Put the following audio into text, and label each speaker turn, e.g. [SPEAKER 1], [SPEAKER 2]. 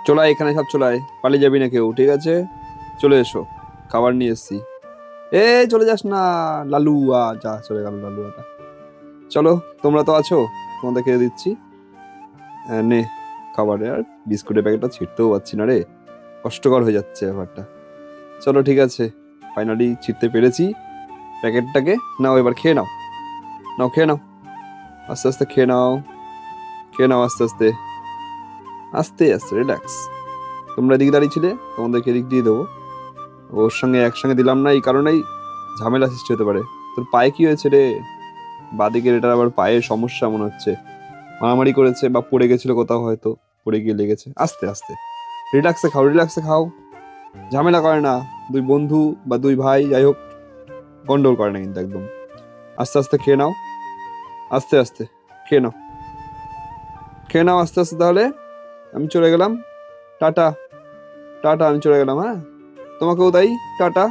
[SPEAKER 1] চলে আয় এখানে, সব চলে আয়, পালিয়ে যাবি না কেউ, ঠিক আছে? চলে এসো, খাবার নিয়ে এসছি। এ, চলে যাস না। লালু যা, চলে গেল লালুয়াটা। চলো, তোমরা তো আছো, তোমাদের খেয়ে দিচ্ছি। নে খাবারে, আর বিস্কুটের প্যাকেটটা ছিঁড়তেও পারছি না রে, কষ্টকর হয়ে যাচ্ছে ব্যাপারটা। চলো ঠিক আছে, ফাইনালি ছিঁড়তে পেরেছি প্যাকেটটাকে। নাও এবার খেয়ে নাও, নাও খেয়ে নাও, আস্তে আস্তে খেয়ে নাও, খেয়ে নাও আস্তে আস্তে, আস্তে আস্তে, রিল্যাক্স। তোমরা এদিকে দাঁড়িয়েছিলে, তোমাদেরকে এদিক দিয়ে দেবো। ওর সঙ্গে একসঙ্গে দিলাম না, এই কারণেই ঝামেলা সৃষ্টি হতে পারে। তোর পায়ে কি হয়েছে রে? বাদিকের এটার আবার পায়ে সমস্যা মনে হচ্ছে, মারামারি করেছে বা পড়ে গেছিল কোথাও, হয়তো পড়ে গিয়ে লেগেছে। আস্তে আস্তে, রিল্যাক্সে খাও, রিল্যাক্সে খাও, ঝামেলা করে না। দুই বন্ধু বা দুই ভাই যাই হোক, গন্ডগোল করে না কিন্তু একদম। আস্তে আস্তে খেয়ে নাও, আস্তে আস্তে খেয়ে নাও, খেয়ে নাও আস্তে আস্তে। তাহলে আমি চলে গেলাম, টাটা। টাটা, আমি চলে গেলাম, হ্যাঁ? তোমাকেও তাই, টাটা।